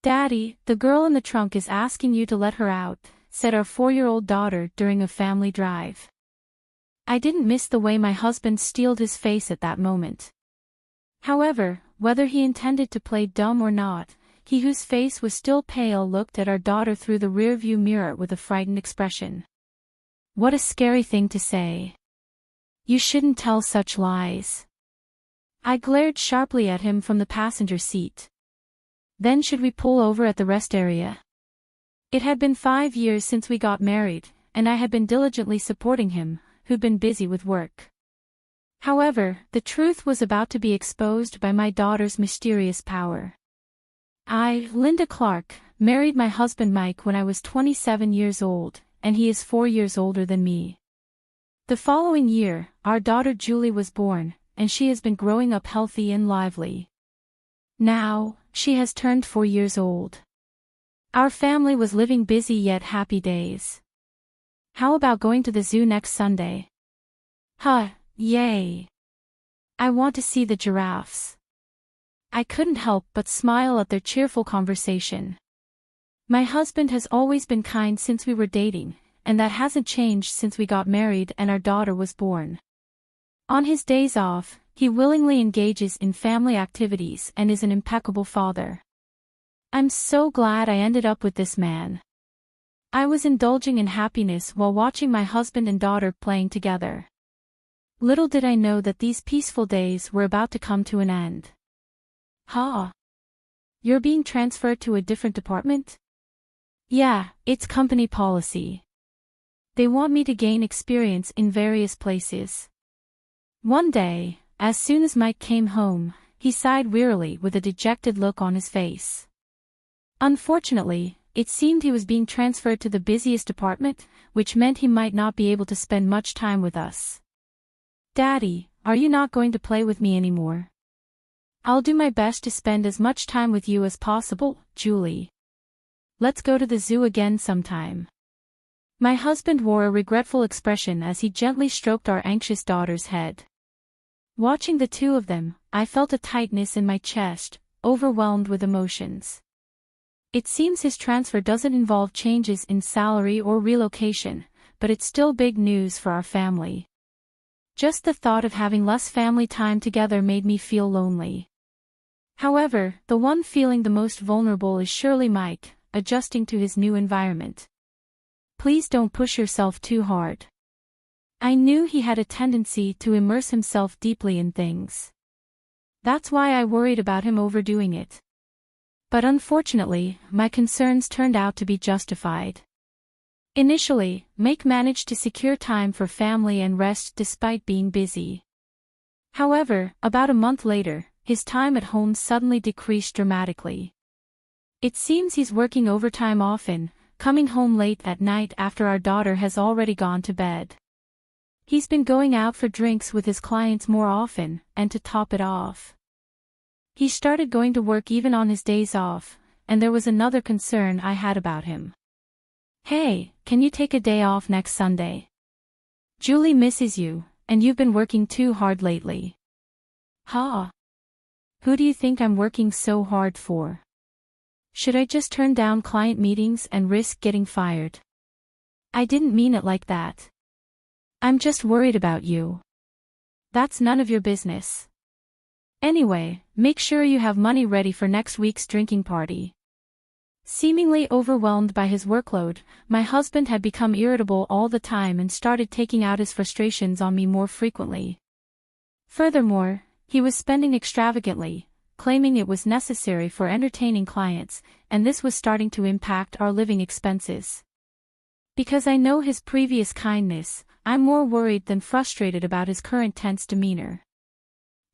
"Daddy, the girl in the trunk is asking you to let her out," said our 4-year-old daughter during a family drive. I didn't miss the way my husband steeled his face at that moment. However, whether he intended to play dumb or not, he whose face was still pale looked at our daughter through the rearview mirror with a frightened expression. What a scary thing to say. You shouldn't tell such lies. I glared sharply at him from the passenger seat. Then should we pull over at the rest area? It had been 5 years since we got married, and I had been diligently supporting him, who'd been busy with work. However, the truth was about to be exposed by my daughter's mysterious power. I, Linda Clark, married my husband Mike when I was 27 years old, and he is 4 years older than me. The following year, our daughter Julie was born, and she has been growing up healthy and lively. Now, she has turned 4 years old. Our family was living busy yet happy days. How about going to the zoo next Sunday? Yay! I want to see the giraffes. I couldn't help but smile at their cheerful conversation. My husband has always been kind since we were dating, and that hasn't changed since we got married and our daughter was born. On his days off, he willingly engages in family activities and is an impeccable father. I'm so glad I ended up with this man. I was indulging in happiness while watching my husband and daughter playing together. Little did I know that these peaceful days were about to come to an end. You're being transferred to a different department? Yeah, it's company policy. They want me to gain experience in various places. One day, as soon as Mike came home, he sighed wearily with a dejected look on his face. Unfortunately, it seemed he was being transferred to the busiest department, which meant he might not be able to spend much time with us. Daddy, are you not going to play with me anymore? I'll do my best to spend as much time with you as possible, Julie. Let's go to the zoo again sometime. My husband wore a regretful expression as he gently stroked our anxious daughter's head. Watching the two of them, I felt a tightness in my chest, overwhelmed with emotions. It seems his transfer doesn't involve changes in salary or relocation, but it's still big news for our family. Just the thought of having less family time together made me feel lonely. However, the one feeling the most vulnerable is surely Mike, adjusting to his new environment. Please don't push yourself too hard. I knew he had a tendency to immerse himself deeply in things. That's why I worried about him overdoing it. But unfortunately, my concerns turned out to be justified. Initially, Mike managed to secure time for family and rest despite being busy. However, about a month later, his time at home suddenly decreased dramatically. It seems he's working overtime often, coming home late at night after our daughter has already gone to bed. He's been going out for drinks with his clients more often, and to top it off, he started going to work even on his days off, and there was another concern I had about him. Hey, can you take a day off next Sunday? Julie misses you, and you've been working too hard lately. Who do you think I'm working so hard for? Should I just turn down client meetings and risk getting fired? I didn't mean it like that. I'm just worried about you. That's none of your business. Anyway, make sure you have money ready for next week's drinking party. Seemingly overwhelmed by his workload, my husband had become irritable all the time and started taking out his frustrations on me more frequently. Furthermore, he was spending extravagantly, claiming it was necessary for entertaining clients, and this was starting to impact our living expenses. Because I know his previous kindness, I'm more worried than frustrated about his current tense demeanor.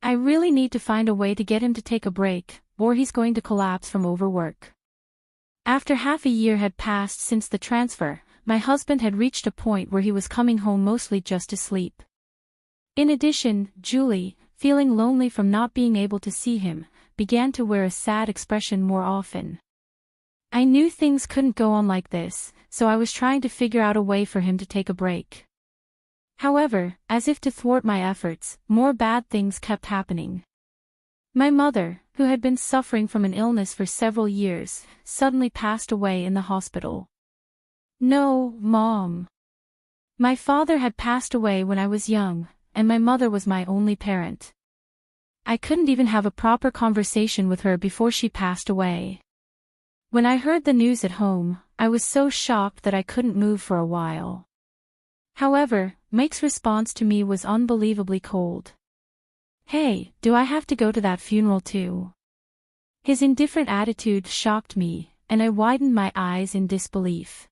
I really need to find a way to get him to take a break, or he's going to collapse from overwork. After half a year had passed since the transfer, my husband had reached a point where he was coming home mostly just to sleep. In addition, Julie, feeling lonely from not being able to see him, began to wear a sad expression more often. I knew things couldn't go on like this, so I was trying to figure out a way for him to take a break. However, as if to thwart my efforts, more bad things kept happening. My mother, who had been suffering from an illness for several years, suddenly passed away in the hospital. No, Mom. My father had passed away when I was young, and my mother was my only parent. I couldn't even have a proper conversation with her before she passed away. When I heard the news at home, I was so shocked that I couldn't move for a while. However, Mike's response to me was unbelievably cold. Hey, do I have to go to that funeral too? His indifferent attitude shocked me, and I widened my eyes in disbelief.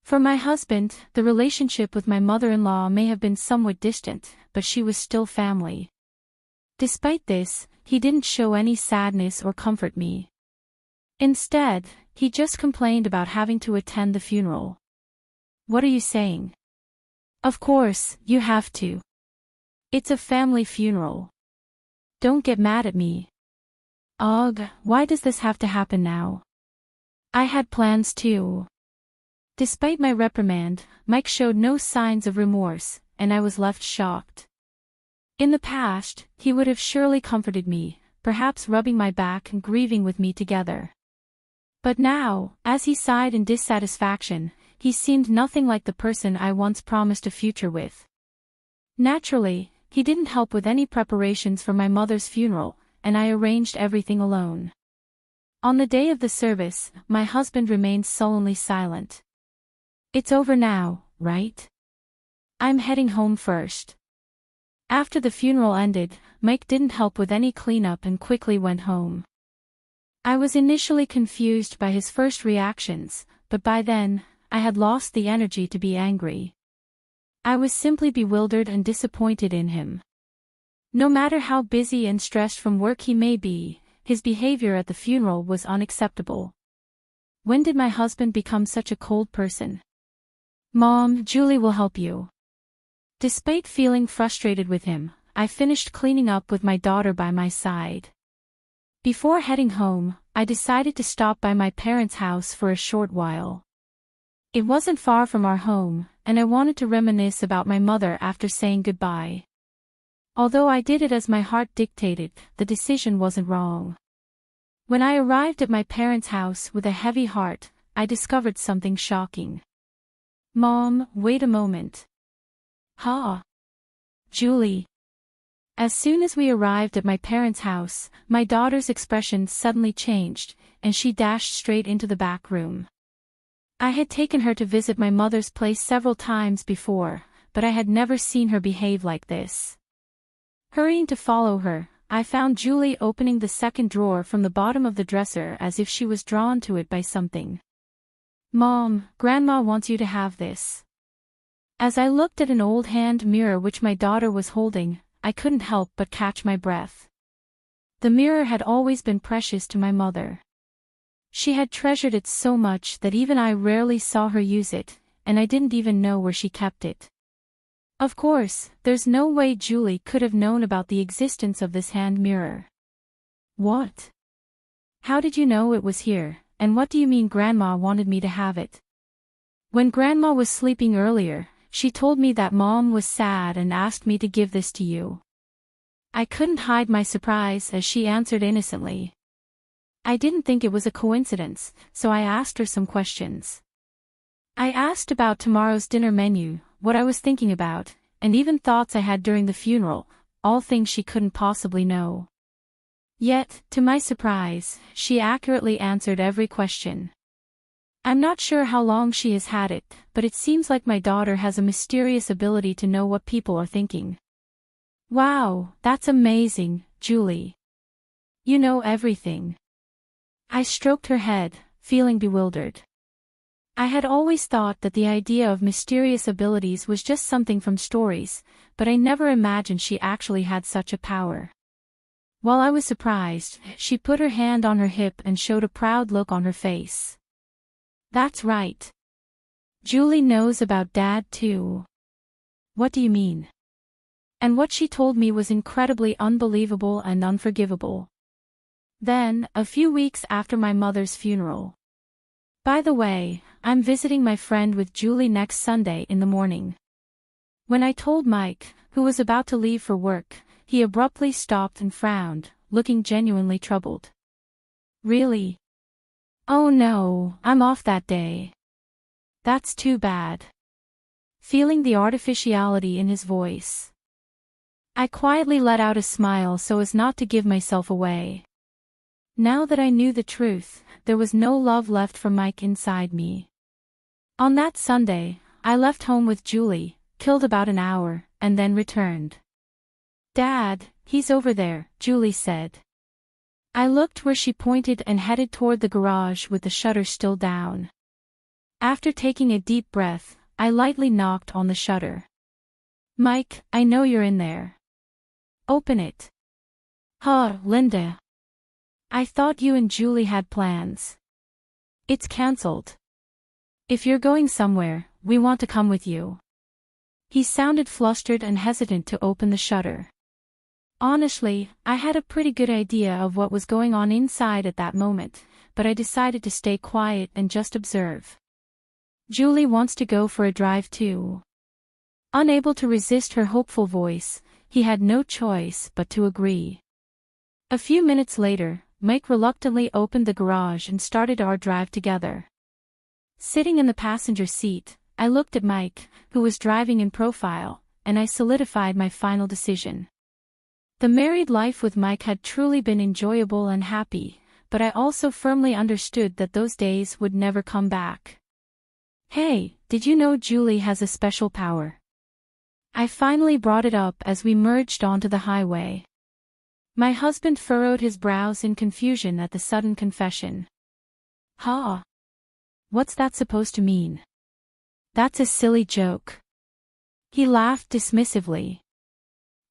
For my husband, the relationship with my mother-in-law may have been somewhat distant, but she was still family. Despite this, he didn't show any sadness or comfort me. Instead, he just complained about having to attend the funeral. What are you saying? Of course, you have to. It's a family funeral. Don't get mad at me. Ugh, why does this have to happen now? I had plans too. Despite my reprimand, Mike showed no signs of remorse, and I was left shocked. In the past, he would have surely comforted me, perhaps rubbing my back and grieving with me together. But now, as he sighed in dissatisfaction, he seemed nothing like the person I once promised a future with. Naturally, he didn't help with any preparations for my mother's funeral, and I arranged everything alone. On the day of the service, my husband remained sullenly silent. It's over now, right? I'm heading home first. After the funeral ended, Mike didn't help with any cleanup and quickly went home. I was initially confused by his first reactions, but by then, I had lost the energy to be angry. I was simply bewildered and disappointed in him. No matter how busy and stressed from work he may be, his behavior at the funeral was unacceptable. When did my husband become such a cold person? Mom, Julie will help you. Despite feeling frustrated with him, I finished cleaning up with my daughter by my side. Before heading home, I decided to stop by my parents' house for a short while. It wasn't far from our home, and I wanted to reminisce about my mother after saying goodbye. Although I did it as my heart dictated, the decision wasn't wrong. When I arrived at my parents' house with a heavy heart, I discovered something shocking. Mom, wait a moment. Huh? Julie. As soon as we arrived at my parents' house, my daughter's expression suddenly changed, and she dashed straight into the back room. I had taken her to visit my mother's place several times before, but I had never seen her behave like this. Hurrying to follow her, I found Julie opening the second drawer from the bottom of the dresser as if she was drawn to it by something. Mom, Grandma wants you to have this. As I looked at an old hand mirror which my daughter was holding, I couldn't help but catch my breath. The mirror had always been precious to my mother. She had treasured it so much that even I rarely saw her use it, and I didn't even know where she kept it. Of course, there's no way Julie could have known about the existence of this hand mirror. What? How did you know it was here, and what do you mean Grandma wanted me to have it? When Grandma was sleeping earlier, she told me that Mom was sad and asked me to give this to you. I couldn't hide my surprise as she answered innocently. I didn't think it was a coincidence, so I asked her some questions. I asked about tomorrow's dinner menu, what I was thinking about, and even thoughts I had during the funeral, all things she couldn't possibly know. Yet, to my surprise, she accurately answered every question. I'm not sure how long she has had it, but it seems like my daughter has a mysterious ability to know what people are thinking. Wow, that's amazing, Julie. You know everything. I stroked her head, feeling bewildered. I had always thought that the idea of mysterious abilities was just something from stories, but I never imagined she actually had such a power. While I was surprised, she put her hand on her hip and showed a proud look on her face. That's right. Julie knows about Dad too. What do you mean? And what she told me was incredibly unbelievable and unforgivable. Then, a few weeks after my mother's funeral. By the way, I'm visiting my friend with Julie next Sunday in the morning. When I told Mike, who was about to leave for work, he abruptly stopped and frowned, looking genuinely troubled. Really? Oh no, I'm off that day. That's too bad. Feeling the artificiality in his voice, I quietly let out a smile so as not to give myself away. Now that I knew the truth, there was no love left for Mike inside me. On that Sunday, I left home with Julie, killed about an hour, and then returned. "Dad, he's over there," Julie said. I looked where she pointed and headed toward the garage with the shutters still down. After taking a deep breath, I lightly knocked on the shutter. "Mike, I know you're in there. Open it." "Huh, Linda. I thought you and Julie had plans." "It's cancelled. If you're going somewhere, we want to come with you." He sounded flustered and hesitant to open the shutter. Honestly, I had a pretty good idea of what was going on inside at that moment, but I decided to stay quiet and just observe. "Julie wants to go for a drive too." Unable to resist her hopeful voice, he had no choice but to agree. A few minutes later, Mike reluctantly opened the garage and started our drive together. Sitting in the passenger seat, I looked at Mike, who was driving in profile, and I solidified my final decision. The married life with Mike had truly been enjoyable and happy, but I also firmly understood that those days would never come back. "Hey, did you know Julie has a special power?" I finally brought it up as we merged onto the highway. My husband furrowed his brows in confusion at the sudden confession. "Huh? What's that supposed to mean?" "That's a silly joke." He laughed dismissively.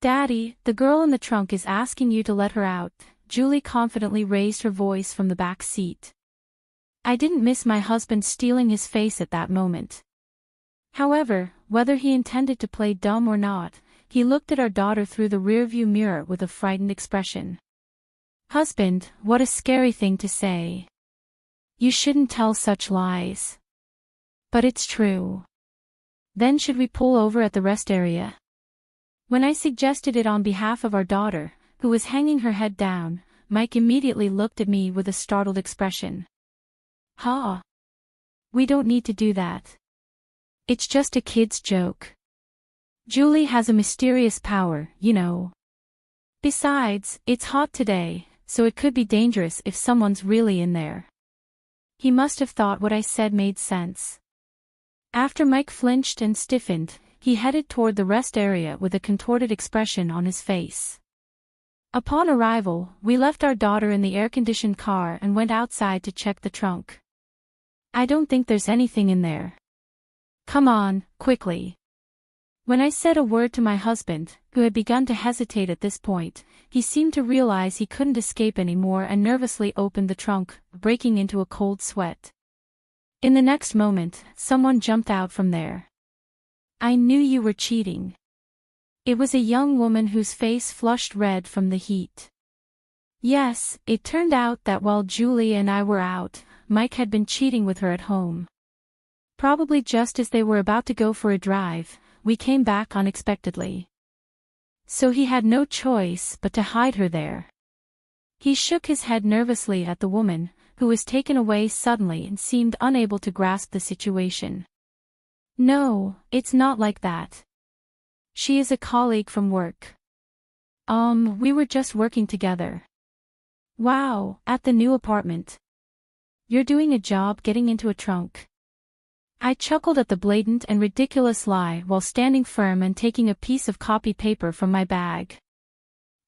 "Daddy, the girl in the trunk is asking you to let her out." Julie confidently raised her voice from the back seat. I didn't miss my husband stealing his face at that moment. However, whether he intended to play dumb or not, he looked at our daughter through the rearview mirror with a frightened expression. "Husband, what a scary thing to say. You shouldn't tell such lies." "But it's true." "Then should we pull over at the rest area?" When I suggested it on behalf of our daughter, who was hanging her head down, Mike immediately looked at me with a startled expression. "Huh? We don't need to do that. It's just a kid's joke. Julie has a mysterious power, you know. Besides, it's hot today, so it could be dangerous if someone's really in there." He must have thought what I said made sense. After Mike flinched and stiffened, he headed toward the rest area with a contorted expression on his face. Upon arrival, we left our daughter in the air-conditioned car and went outside to check the trunk. "I don't think there's anything in there. Come on, quickly." When I said a word to my husband, who had begun to hesitate at this point, he seemed to realize he couldn't escape anymore and nervously opened the trunk, breaking into a cold sweat. In the next moment, someone jumped out from there. "I knew you were cheating." It was a young woman whose face flushed red from the heat. Yes, it turned out that while Julie and I were out, Mike had been cheating with her at home. Probably just as they were about to go for a drive, we came back unexpectedly. So he had no choice but to hide her there. He shook his head nervously at the woman, who was taken away suddenly and seemed unable to grasp the situation. "No, it's not like that. She is a colleague from work. We were just working together." "Wow, at the new apartment. You're doing a job getting into a trunk." I chuckled at the blatant and ridiculous lie while standing firm and taking a piece of copy paper from my bag.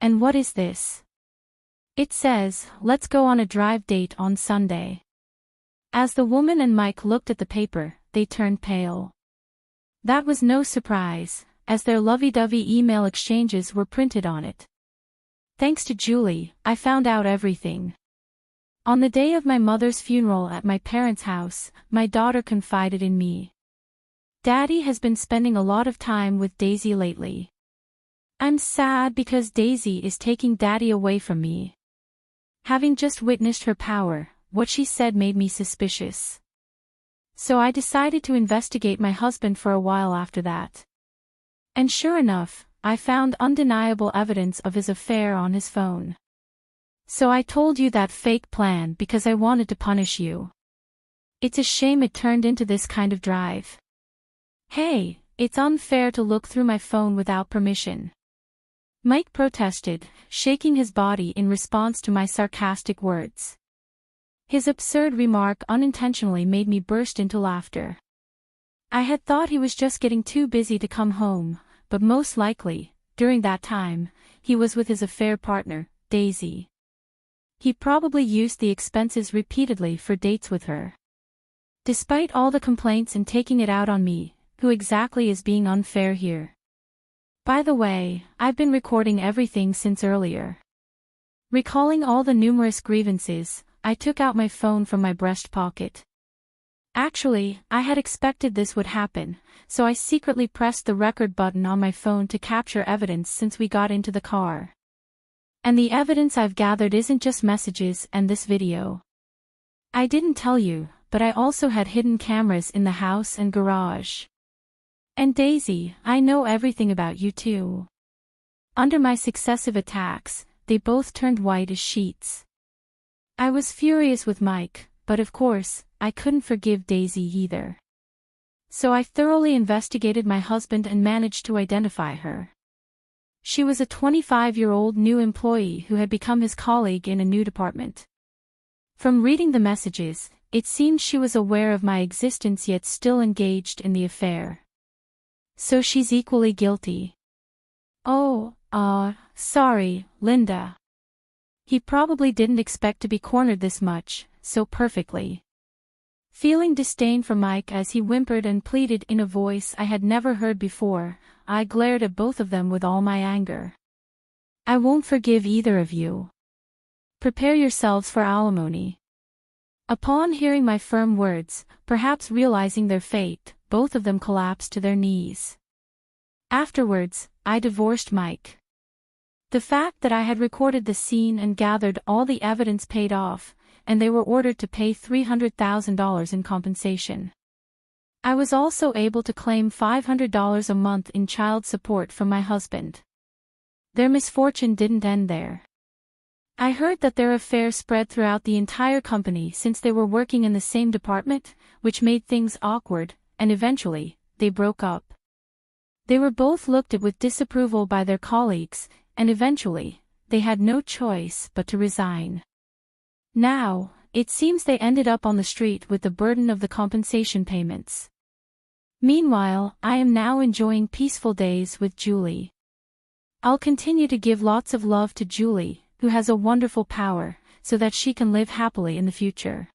"And what is this?" "It says, let's go on a drive date on Sunday." As the woman and Mike looked at the paper, they turned pale. That was no surprise, as their lovey-dovey email exchanges were printed on it. Thanks to Julie, I found out everything. On the day of my mother's funeral at my parents' house, my daughter confided in me. "Daddy has been spending a lot of time with Daisy lately. I'm sad because Daisy is taking Daddy away from me." Having just witnessed her power, what she said made me suspicious. So I decided to investigate my husband for a while after that. And sure enough, I found undeniable evidence of his affair on his phone. So I told you that fake plan because I wanted to punish you. It's a shame it turned into this kind of drive. Hey, it's unfair to look through my phone without permission. Mike protested, shaking his body in response to my sarcastic words. His absurd remark unintentionally made me burst into laughter. I had thought he was just getting too busy to come home, but most likely, during that time, he was with his affair partner, Daisy. He probably used the expenses repeatedly for dates with her. Despite all the complaints and taking it out on me, who exactly is being unfair here? By the way, I've been recording everything since earlier. Recalling all the numerous grievances, I took out my phone from my breast pocket. Actually, I had expected this would happen, so I secretly pressed the record button on my phone to capture evidence since we got into the car. And the evidence I've gathered isn't just messages and this video. I didn't tell you, but I also had hidden cameras in the house and garage. And Daisy, I know everything about you too. Under my successive attacks, they both turned white as sheets. I was furious with Mike, but of course, I couldn't forgive Daisy either. So I thoroughly investigated my husband and managed to identify her. She was a 25-year-old new employee who had become his colleague in a new department. From reading the messages, it seemed she was aware of my existence yet still engaged in the affair. So she's equally guilty. Oh, sorry, Linda. He probably didn't expect to be cornered this much, so perfectly. Feeling disdain for Mike as he whimpered and pleaded in a voice I had never heard before, I glared at both of them with all my anger. I won't forgive either of you. Prepare yourselves for alimony. Upon hearing my firm words, perhaps realizing their fate, both of them collapsed to their knees. Afterwards, I divorced Mike. The fact that I had recorded the scene and gathered all the evidence paid off, and they were ordered to pay $300,000 in compensation. I was also able to claim $500 a month in child support from my husband. Their misfortune didn't end there. I heard that their affair spread throughout the entire company since they were working in the same department, which made things awkward, and eventually, they broke up. They were both looked at with disapproval by their colleagues, and eventually, they had no choice but to resign. Now, it seems they ended up on the street with the burden of the compensation payments. Meanwhile, I am now enjoying peaceful days with Julie. I'll continue to give lots of love to Julie, who has a wonderful power, so that she can live happily in the future.